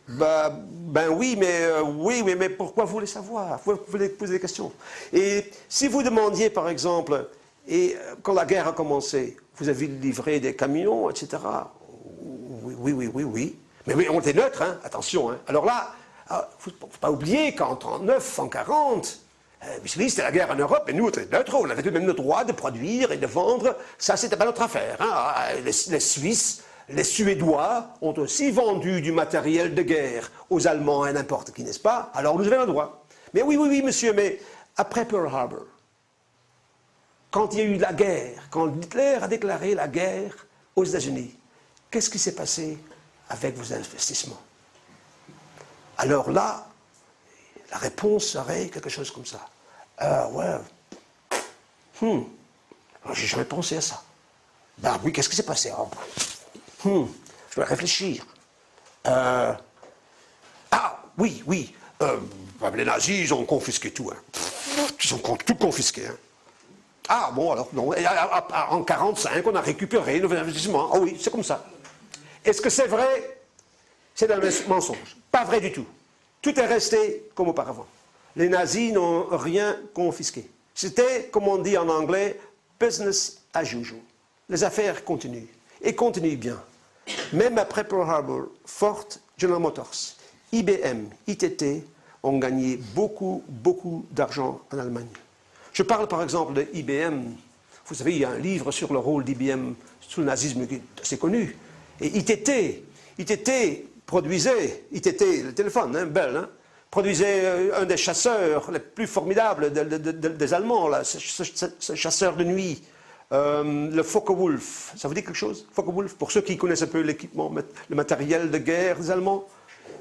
Oui, mais pourquoi vous voulez savoir? Vous voulez poser des questions. Et si vous demandiez, par exemple, quand la guerre a commencé, vous avez livré des camions, etc. Oui. Mais oui, on était neutre, hein, attention. Hein. Alors là, il ne faut pas oublier qu'en 1939, en 1940, c'était la guerre en Europe, et nous, on était neutres, on avait tout de même le droit de produire et de vendre. Ça, c'était pas notre affaire. Hein. Les Suisses, les Suédois ont aussi vendu du matériel de guerre aux Allemands et n'importe qui, n'est-ce pas? Alors nous avions le droit. Mais oui, monsieur, mais après Pearl Harbor, quand il y a eu la guerre, quand Hitler a déclaré la guerre aux États-Unis, qu'est-ce qui s'est passé avec vos investissements. Alors là, la réponse serait quelque chose comme ça. Ouais. J'ai jamais pensé à ça. Ben oui, qu'est-ce qui s'est passé? Je dois réfléchir. Ah, oui. Les nazis, ils ont confisqué tout. Ils ont tout confisqué. Ah, bon, alors, non. Et en 1945, on a récupéré nos investissements. Ah oui, c'est comme ça. Est-ce que c'est vrai? C'est un mensonge. Pas vrai du tout. Tout est resté comme auparavant. Les nazis n'ont rien confisqué. C'était, comme on dit en anglais, business as usual. Les affaires continuent. Et continuent bien. Même après Pearl Harbor, Ford, General Motors, IBM, ITT ont gagné beaucoup d'argent en Allemagne. Je parle par exemple de IBM. Vous savez, il y a un livre sur le rôle d'IBM sous le nazisme qui est assez connu. Et ITT produisait, ITT, le téléphone, Bell, produisait un des chasseurs les plus formidables des Allemands, là, ce chasseur de nuit, le Focke-Wulf. Ça vous dit quelque chose, Focke-Wulf? Pour ceux qui connaissent un peu l'équipement, le matériel de guerre des Allemands,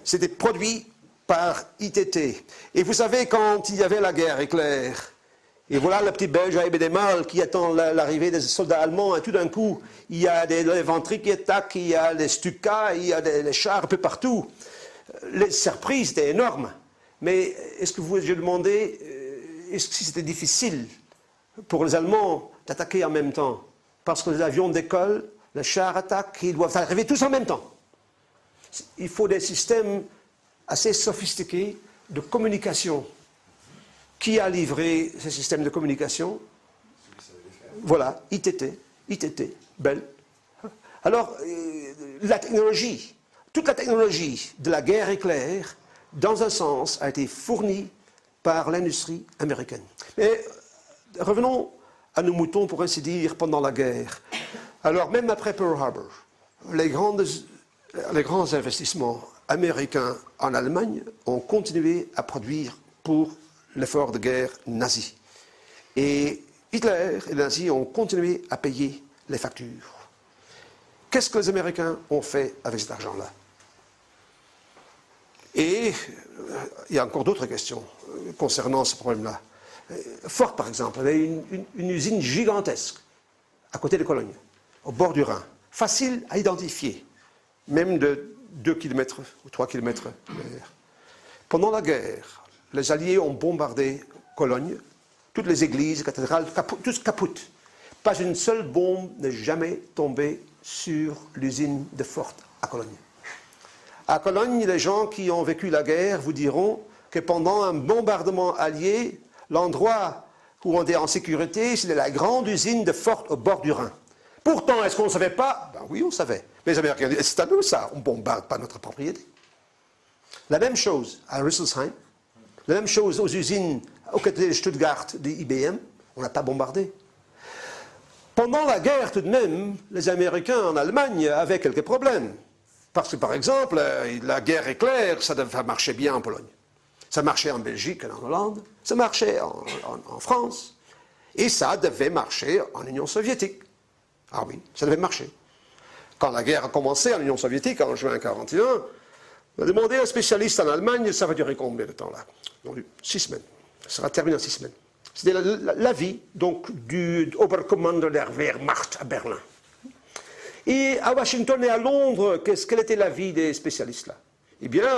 c'était produit par ITT. Et vous savez, quand il y avait la guerre éclair, et voilà le petit Belge à Ebedémal qui attend l'arrivée des soldats allemands, et tout d'un coup, il y a des infanteries qui attaquent, il y a des Stuka, il y a des chars un peu partout. Les surprises étaient énormes. Mais est-ce que vous avez demandé, est-ce que c'était difficile pour les Allemands d'attaquer en même temps? Parce que les avions décollent, les chars attaquent, ils doivent arriver tous en même temps. Il faut des systèmes assez sophistiqués de communication. Qui a livré ces systèmes de communication? Voilà, ITT, Bell. Alors, la technologie, toute la technologie de la guerre éclair, dans un sens, a été fournie par l'industrie américaine. Mais revenons à nos moutons, pour ainsi dire, pendant la guerre. Alors, même après Pearl Harbor, les grands investissements américains en Allemagne ont continué à produire pour l'effort de guerre nazi. Et Hitler et les nazis ont continué à payer les factures. Qu'est-ce que les Américains ont fait avec cet argent-là? Et il y a encore d'autres questions concernant ce problème-là. Ford, par exemple, avait une usine gigantesque à côté de Cologne, au bord du Rhin, facile à identifier, même de 2 km ou 3 km. Pendant la guerre, les Alliés ont bombardé Cologne, toutes les églises, cathédrales, tous capoutes. Pas une seule bombe n'est jamais tombée sur l'usine de Ford à Cologne. À Cologne, les gens qui ont vécu la guerre vous diront que pendant un bombardement allié, l'endroit où on était en sécurité, c'était la grande usine de Ford au bord du Rhin. Pourtant, est-ce qu'on ne savait pas? Ben oui, on savait. Mais les Américains disent, c'est à nous ça, on ne bombarde pas notre propriété. La même chose à Rüsselsheim, la même chose aux usines au côté de Stuttgart de IBM, on n'a pas bombardé. Pendant la guerre, tout de même, les Américains en Allemagne avaient quelques problèmes. Parce que, par exemple, la guerre éclair, ça devait marcher bien en Pologne. Ça marchait en Belgique et en Hollande, ça marchait en France, et ça devait marcher en Union soviétique. Ah oui, ça devait marcher. Quand la guerre a commencé en Union soviétique, en juin 1941, on a demandé à un spécialiste en Allemagne, ça va durer combien de temps là? Ils ont dit 6 semaines. Ça sera terminé en 6 semaines. C'était l'avis donc du Oberkommandeur der Wehrmacht à Berlin. Et à Washington et à Londres, quel était l'avis des spécialistes là? Eh bien,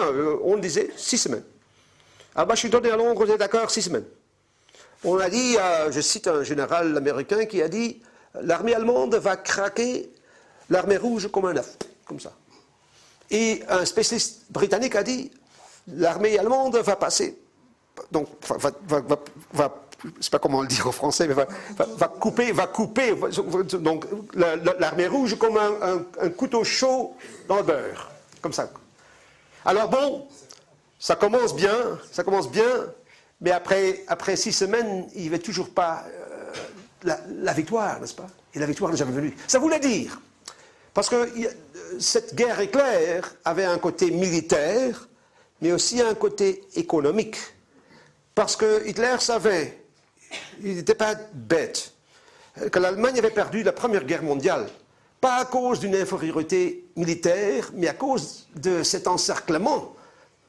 on disait 6 semaines. À Washington et à Londres, on est d'accord, 6 semaines. On a dit, je cite un général américain qui a dit, l'armée allemande va craquer l'armée rouge comme un œuf, comme ça. Et un spécialiste britannique a dit, l'armée allemande va passer, donc je ne sais pas comment le dire en français, mais va couper, donc l'armée rouge comme un couteau chaud dans le beurre, comme ça. Alors bon, ça commence bien, mais après 6 semaines, il n'y avait toujours pas la victoire, n'est-ce pas? Et la victoire n'est jamais venue. Ça voulait dire, parce que cette guerre éclair avait un côté militaire, mais aussi un côté économique. Parce que Hitler savait, il n'était pas bête, que l'Allemagne avait perdu la Première Guerre mondiale pas à cause d'une infériorité militaire, mais à cause de cet encerclement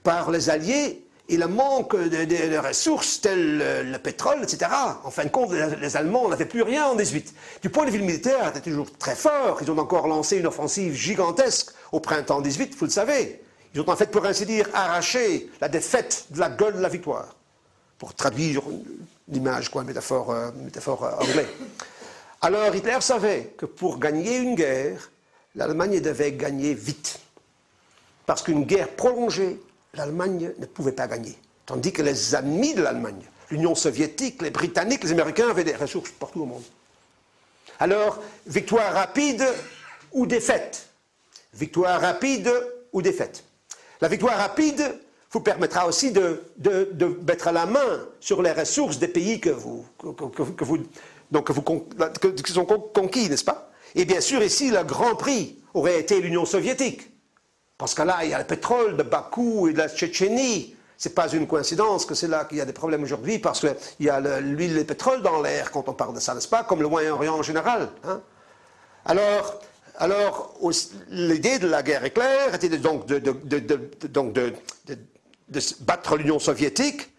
par les Alliés et le manque de ressources telles le pétrole, etc. En fin de compte, les Allemands n'avaient plus rien en 18. Du point de vue militaire, ils étaient toujours très forts. Ils ont encore lancé une offensive gigantesque au printemps 18, vous le savez. Ils ont en fait, pour ainsi dire, arraché la défaite de la gueule de la victoire. Pour traduire l'image, quoi, métaphore anglaise. Alors Hitler savait que pour gagner une guerre, l'Allemagne devait gagner vite. Parce qu'une guerre prolongée, l'Allemagne ne pouvait pas gagner. Tandis que les amis de l'Allemagne, l'Union soviétique, les Britanniques, les Américains avaient des ressources partout au monde. Alors, victoire rapide ou défaite. Victoire rapide ou défaite. La victoire rapide vous permettra aussi de mettre la main sur les ressources des pays qui sont conquis, n'est-ce pas? Et bien sûr, ici, le grand prix aurait été l'Union soviétique. Parce que là, il y a le pétrole de Bakou et de la Tchétchénie. Ce n'est pas une coïncidence que c'est là qu'il y a des problèmes aujourd'hui, parce qu'il y a l'huile et le pétrole dans l'air quand on parle de ça, n'est-ce pas? Comme le Moyen-Orient en général. Hein? Alors l'idée de la guerre éclair était donc de battre l'Union soviétique,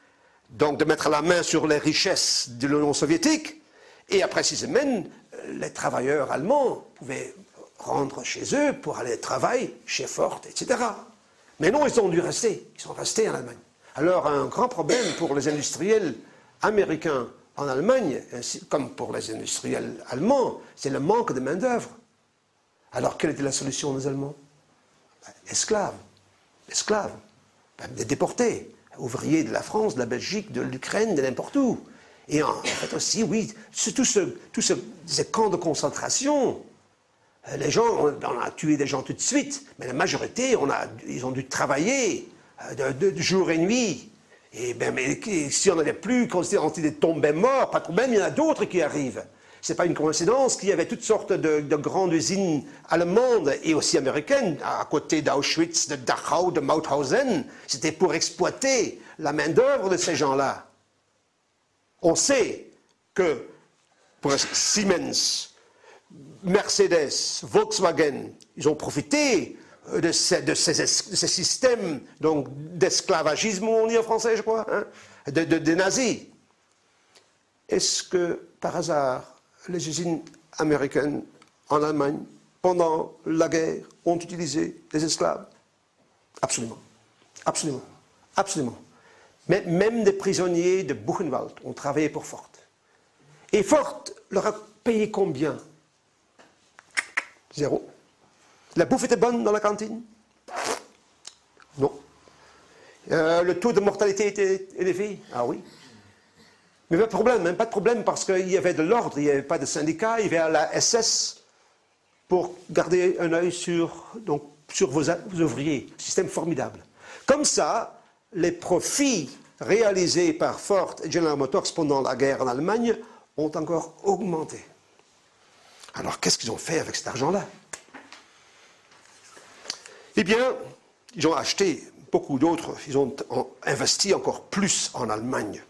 donc de mettre la main sur les richesses de l'Union soviétique, et après 6 semaines, les travailleurs allemands pouvaient rentrer chez eux pour aller travailler chez Ford, etc. Mais non, ils ont dû rester. Ils sont restés en Allemagne. Alors, un grand problème pour les industriels américains en Allemagne, ainsi, comme pour les industriels allemands, c'est le manque de main-d'œuvre. Alors, quelle était la solution des Allemands? Esclaves. Esclaves. Des déportés. Ouvriers de la France, de la Belgique, de l'Ukraine, de n'importe où. Et en fait aussi, oui, tous ces camps de concentration. Les gens, on a tué des gens tout de suite, mais la majorité, ils ont dû travailler de jour et nuit. Et bien, mais si on n'avait plus, quand on était tombés morts, pas de problème, il y en a d'autres qui arrivent. Ce n'est pas une coïncidence qu'il y avait toutes sortes de grandes usines allemandes et aussi américaines, à côté d'Auschwitz, de Dachau, de Mauthausen. C'était pour exploiter la main-d'œuvre de ces gens-là. On sait que pour Siemens, Mercedes, Volkswagen, ils ont profité de ces systèmes d'esclavagisme, on dit en français, je crois, hein, des nazis. Est-ce que, par hasard, les usines américaines en Allemagne, pendant la guerre, ont utilisé des esclaves? Absolument. Absolument. Absolument. Mais même des prisonniers de Buchenwald ont travaillé pour Ford. Et Ford leur a payé combien? 0. La bouffe était bonne dans la cantine? Non. Le taux de mortalité était élevé? Ah oui. Mais pas de problème, hein, pas de problème, parce qu'il y avait de l'ordre, il n'y avait pas de syndicat, il y avait la SS pour garder un œil sur vos ouvriers. Système formidable. Comme ça, les profits réalisés par Ford et General Motors pendant la guerre en Allemagne ont encore augmenté. Alors, qu'est-ce qu'ils ont fait avec cet argent-là? Eh bien, ils ont acheté beaucoup d'autres, ils ont investi encore plus en Allemagne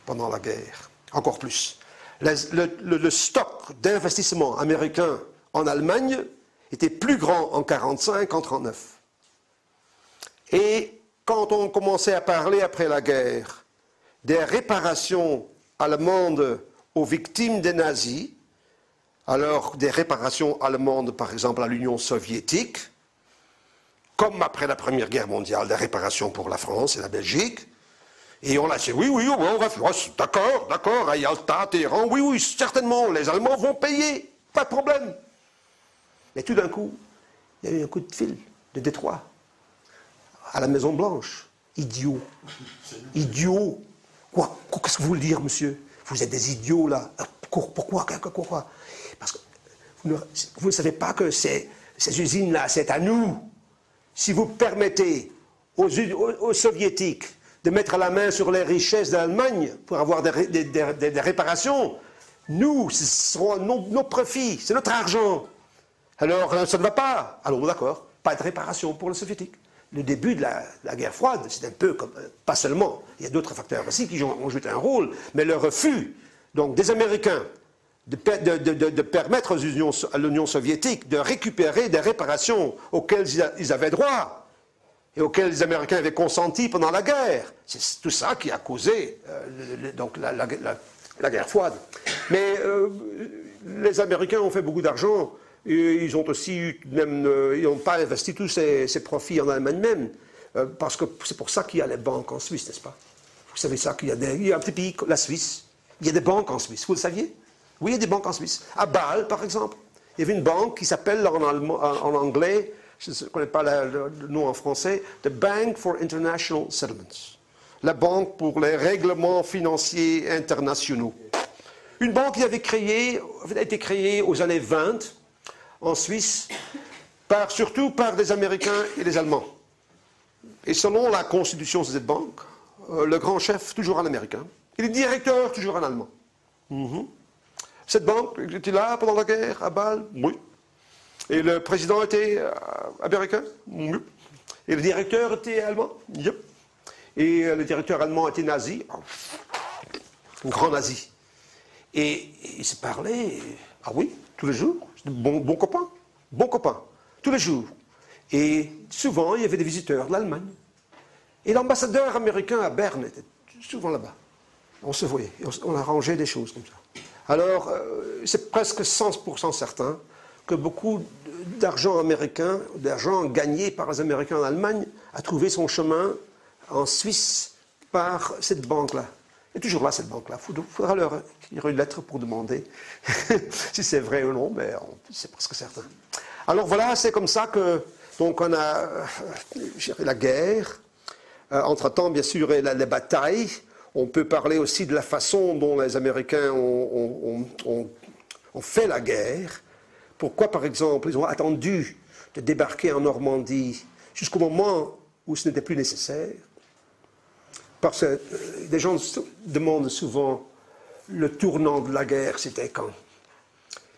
pendant la guerre, encore plus. Le stock d'investissement américain en Allemagne était plus grand en 1945 qu'en 1939. Et quand on commençait à parler après la guerre des réparations allemandes aux victimes des nazis, alors des réparations allemandes, par exemple, à l'Union soviétique, comme après la Première Guerre mondiale, des réparations pour la France et la Belgique, et on a dit, oui, on va faire, d'accord, à Yalta, Téhéran, oui, certainement, les Allemands vont payer, pas de problème. Mais tout d'un coup, il y a eu un coup de fil de Détroit, à la Maison Blanche. Idiot. Idiot. Quoi? Qu'est-ce que vous voulez dire, monsieur? Vous êtes des idiots, là. Pourquoi? Parce que vous ne savez pas que ces usines-là, c'est à nous. Si vous permettez aux Soviétiques de mettre la main sur les richesses de l'Allemagne pour avoir des réparations, nous, ce seront nos profits, c'est notre argent. Alors, ça ne va pas. Alors, d'accord, pas de réparation pour les Soviétiques. Le début de la guerre froide, c'est un peu comme, pas seulement, il y a d'autres facteurs aussi qui ont joué un rôle, mais le refus donc, des Américains de permettre à l'Union soviétique de récupérer des réparations auxquelles ils avaient droit et auxquelles les Américains avaient consenti pendant la guerre. C'est tout ça qui a causé donc la guerre froide. Mais les Américains ont fait beaucoup d'argent. Ils ont aussi même, ils n'ont pas investi tous ces profits en Allemagne même, parce que c'est pour ça qu'il y a les banques en Suisse, n'est-ce pas? Vous savez ça, il y a un petit pays, la Suisse, il y a des banques en Suisse, vous le saviez? Oui, il y a des banques en Suisse. À Bâle, par exemple, il y avait une banque qui s'appelle en anglais, je ne connais pas le nom en français, The Bank for International Settlements. La banque pour les règlements financiers internationaux. Une banque qui avait été créée aux années 20 en Suisse, surtout par des Américains et des Allemands. Et selon la constitution de cette banque, le grand chef, toujours un Américain, et le directeur, toujours un Allemand. Cette banque était là pendant la guerre, à Bâle? Oui. Et le président était américain? Oui. Et le directeur était allemand? Oui. Et le directeur allemand était nazi, un grand nazi. Et ils se parlaient, ah oui, tous les jours, bon copain, tous les jours. Et souvent, il y avait des visiteurs de l'Allemagne. Et l'ambassadeur américain à Berne était souvent là-bas. On se voyait, on arrangeait des choses comme ça. Alors, c'est presque 100% certain que beaucoup d'argent américain, d'argent gagné par les Américains en Allemagne, a trouvé son chemin en Suisse par cette banque-là. Elle est toujours là, cette banque-là. Il faudra leur écrire une lettre pour demander si c'est vrai ou non, mais c'est presque certain. Alors voilà, c'est comme ça que donc on a la guerre. Entre-temps, bien sûr, les batailles. On peut parler aussi de la façon dont les Américains ont fait la guerre. Pourquoi, par exemple, ils ont attendu de débarquer en Normandie jusqu'au moment où ce n'était plus nécessaire? Parce que des gens demandent souvent le tournant de la guerre, c'était quand?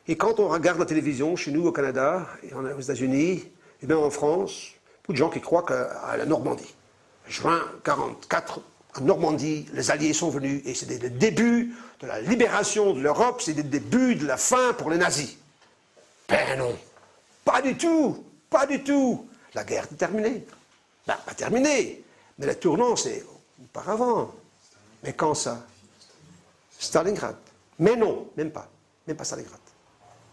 Et quand on regarde la télévision, chez nous au Canada, et aux États-Unis, et même en France, beaucoup de gens qui croient qu'à la Normandie. Juin 1944, en Normandie, les Alliés sont venus et c'était le début de la libération de l'Europe, c'est le début de la fin pour les nazis. Ben non, pas du tout, pas du tout. La guerre est terminée. Ben, pas terminée, mais le tournant, c'est auparavant. Mais quand ça? Stalingrad. Mais non, même pas Stalingrad.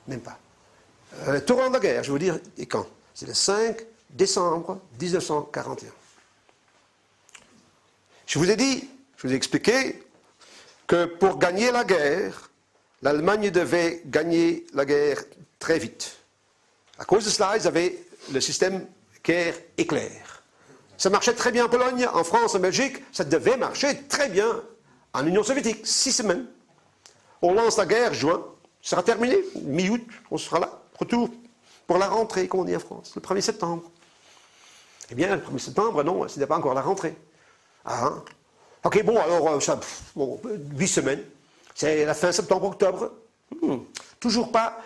Même pas. Le tournant de la guerre, je veux dire, et quand? C'est le 5 décembre 1941. Je vous ai expliqué que pour gagner la guerre, l'Allemagne devait gagner la guerre très vite. À cause de cela, ils avaient le système guerre-éclair. Ça marchait très bien en Pologne, en France, en Belgique, ça devait marcher très bien en Union soviétique, 6 semaines. On lance la guerre, juin, ça sera terminé, mi-août, on sera là, retour pour la rentrée, comme on dit en France, le 1er septembre. Eh bien, le 1er septembre, non, ce n'est pas encore la rentrée. Ah, hein? Ok, bon, alors, 8 semaines. C'est la fin septembre-octobre. Toujours pas.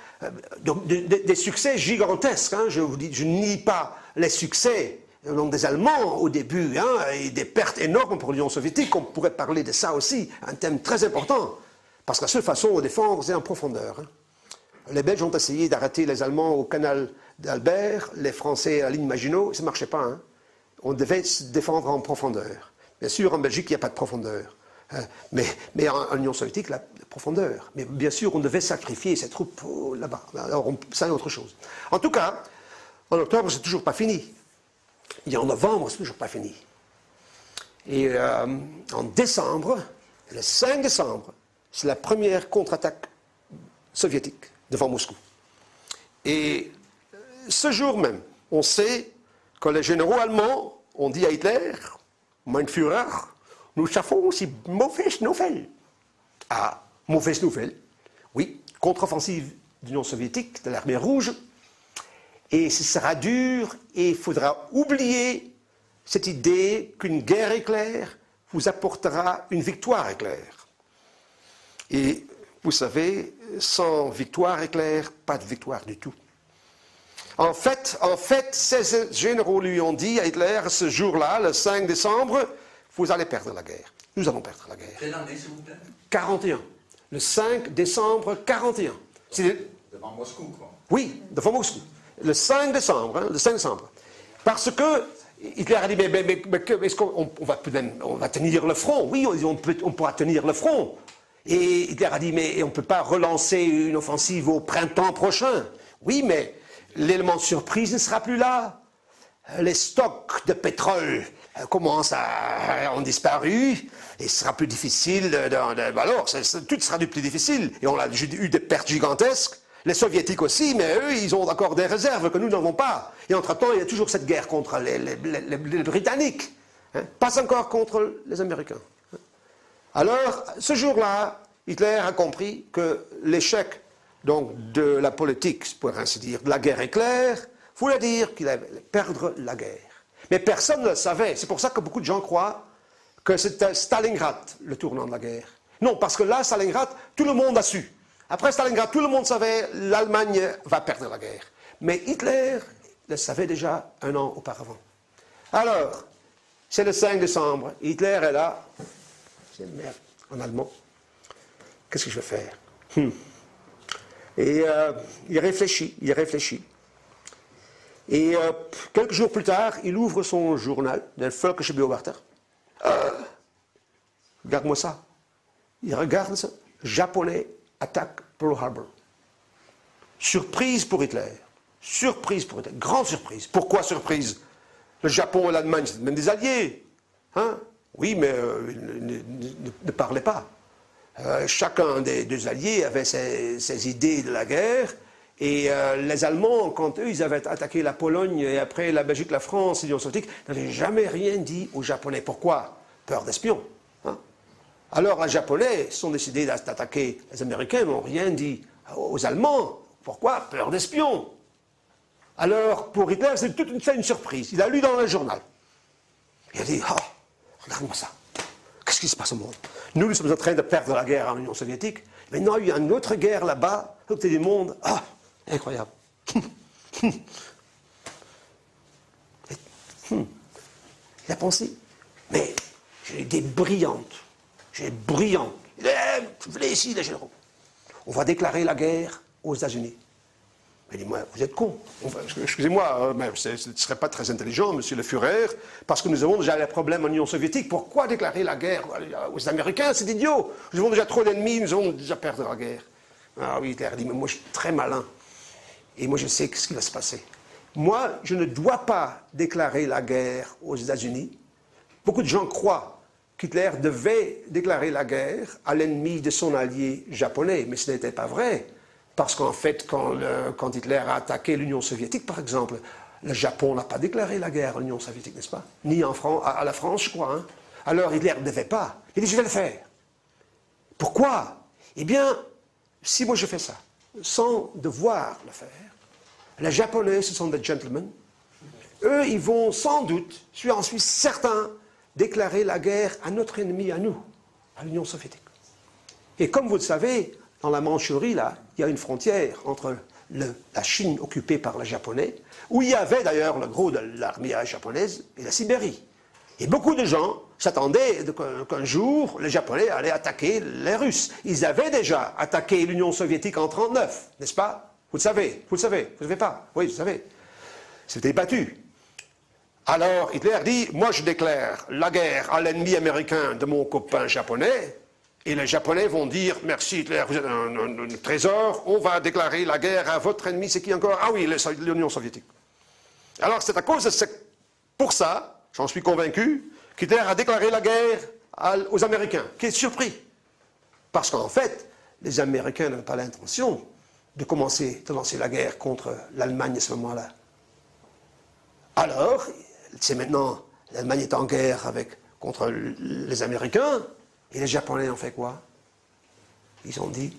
Donc, des succès gigantesques. Hein, je vous dis, je nie pas les succès des Allemands au début, hein, et des pertes énormes pour l'Union soviétique. On pourrait parler de ça aussi, un thème très important. Parce que la seule façon de défendre, c'est en profondeur. Hein. Les Belges ont essayé d'arrêter les Allemands au canal d'Albert, les Français à la ligne Maginot, ça ne marchait pas. Hein. On devait se défendre en profondeur. Bien sûr, en Belgique, il n'y a pas de profondeur. Mais en Union soviétique, la profondeur. Mais bien sûr, on devait sacrifier ces troupes là-bas. Alors, ça, c'est autre chose. En tout cas, en octobre, c'est toujours pas fini. Et en novembre, c'est toujours pas fini. Et en décembre, le 5 décembre, c'est la première contre-attaque soviétique devant Moscou. Et ce jour même, on sait que les généraux allemands ont dit à Hitler, Mein Führer, nous avons aussi mauvaise nouvelle. Ah, mauvaise nouvelle. Oui, contre-offensive de l'Union soviétique, de l'armée rouge. Et ce sera dur et il faudra oublier cette idée qu'une guerre éclair vous apportera une victoire éclair. Et vous savez, sans victoire éclair, pas de victoire du tout. En fait, ces généraux lui ont dit à Hitler, ce jour-là, le 5 décembre, vous allez perdre la guerre. Nous allons perdre la guerre. Quelle année, s'il vous plaît? 41. le 5 décembre 41. Devant Moscou, quoi. Oui, devant Moscou. Le 5 décembre, hein, le 5 décembre. Parce que Hitler a dit, mais est-ce qu'on va tenir le front? Oui, on pourra tenir le front. Et Hitler a dit, mais on ne peut pas relancer une offensive au printemps prochain. Oui, mais l'élément de surprise ne sera plus là. Les stocks de pétrole commencent ont disparu, et ce sera plus difficile. Alors, tout sera du plus difficile. Et on a eu des pertes gigantesques. Les soviétiques aussi, mais eux, ils ont encore des réserves que nous n'avons pas. Et entre-temps, il y a toujours cette guerre contre les Britanniques. Hein, pas encore contre les Américains. Alors, ce jour-là, Hitler a compris que l'échec donc, de la politique, pour ainsi dire, de la guerre éclair, voulait dire qu'il allait perdre la guerre. Mais personne ne le savait. C'est pour ça que beaucoup de gens croient que c'était Stalingrad le tournant de la guerre. Non, parce que là, Stalingrad, tout le monde a su. Après Stalingrad, tout le monde savait l'Allemagne va perdre la guerre. Mais Hitler le savait déjà un an auparavant. Alors, c'est le 5 décembre. Hitler est là. C'est merde en allemand. Qu'est-ce que je vais faire? Et il réfléchit. Et quelques jours plus tard, il ouvre son journal, le Völkische Beobachter. Regarde-moi ça. Il regarde ça. Japonais attaque Pearl Harbor. Surprise pour Hitler. Surprise pour Hitler. Grande surprise. Pourquoi surprise? Le Japon et l'Allemagne, c'est même des alliés. Hein? Oui, mais ne parlaient pas. Chacun des deux alliés avait ses idées de la guerre. Et les Allemands, quand eux, ils avaient attaqué la Pologne et après la Belgique, la France et l'Union soviétique, n'avaient jamais rien dit aux Japonais. Pourquoi? Peur d'espions. Hein? Alors les Japonais sont décidés d'attaquer les Américains, n'ont rien dit aux Allemands. Pourquoi? Peur d'espions. Alors pour Hitler, c'est toute une surprise. Il a lu dans le journal. Il a dit, oh, regarde-moi ça. Qu'est-ce qui se passe au monde? Nous sommes en train de perdre la guerre en Union soviétique. Maintenant, il y a une autre guerre là-bas, à côté du monde. Ah, incroyable. Il a pensé, mais j'ai une idée brillante. J'ai brillant. Venez ici, les généraux. On va déclarer la guerre aux États-Unis. Il dit, moi, vous êtes con. Excusez-moi, mais ce ne serait pas très intelligent, monsieur le Führer, parce que nous avons déjà les problèmes en Union soviétique. Pourquoi déclarer la guerre aux Américains? C'est idiot. Nous avons déjà trop d'ennemis, nous allons déjà perdre la guerre. Ah oui, Hitler dit, mais moi, je suis très malin. Et moi, je sais ce qui va se passer. Moi, je ne dois pas déclarer la guerre aux États-Unis. Beaucoup de gens croient qu'Hitler devait déclarer la guerre à l'ennemi de son allié japonais, mais ce n'était pas vrai. Parce qu'en fait, quand Hitler a attaqué l'Union soviétique, par exemple, le Japon n'a pas déclaré la guerre à l'Union soviétique, n'est-ce pas? Ni à la France, je crois. Hein? Alors Hitler ne devait pas. Il dit, je vais le faire. Pourquoi? Eh bien, si moi je fais ça, sans devoir le faire, les Japonais, ce sont des gentlemen, eux, ils vont sans doute, j'en suis certain, déclarer la guerre à notre ennemi, à nous, à l'Union soviétique. Et comme vous le savez, dans la Mandchourie, là, il y a une frontière entre la Chine occupée par les Japonais, où il y avait d'ailleurs le gros de l'armée japonaise, et la Sibérie. Et beaucoup de gens s'attendaient qu'un jour, les Japonais allaient attaquer les Russes. Ils avaient déjà attaqué l'Union soviétique en 1939, n'est-ce pas? Vous le savez, vous ne savez pas? Oui, vous savez. C'était battu. Alors Hitler dit, moi je déclare la guerre à l'ennemi américain de mon copain japonais, et les Japonais vont dire, merci Hitler, vous êtes un trésor, on va déclarer la guerre à votre ennemi, c'est qui encore? Ah oui, l'Union soviétique. Alors c'est à cause de pour ça, j'en suis convaincu, qu'Hitler a déclaré la guerre aux Américains, qui est surpris. Parce qu'en fait, les Américains n'avaient pas l'intention de lancer la guerre contre l'Allemagne à ce moment-là. Alors, c'est maintenant, l'Allemagne est en guerre contre les Américains, et les Japonais ont fait quoi? Ils ont dit,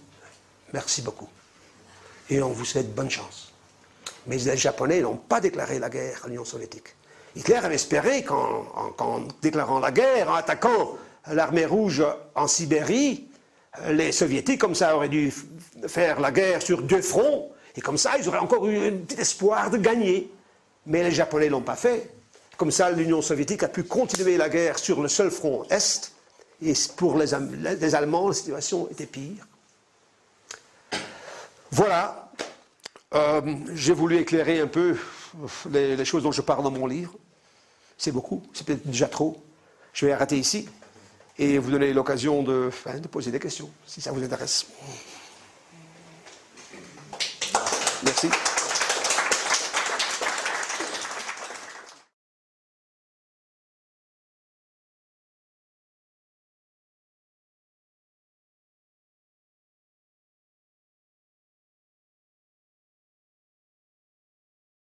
merci beaucoup, et on vous souhaite bonne chance. Mais les Japonais n'ont pas déclaré la guerre à l'Union soviétique. Hitler avait espéré qu'en déclarant la guerre, en attaquant l'armée rouge en Sibérie, les Soviétiques, comme ça, auraient dû faire la guerre sur 2 fronts, et comme ça, ils auraient encore eu un petit espoir de gagner. Mais les Japonais ne l'ont pas fait. Comme ça, l'Union soviétique a pu continuer la guerre sur le seul front Est, et pour les Allemands, la situation était pire. Voilà, j'ai voulu éclairer un peu les choses dont je parle dans mon livre. C'est beaucoup, c'est peut-être déjà trop. Je vais arrêter ici et vous donner l'occasion de poser des questions, si ça vous intéresse. Merci.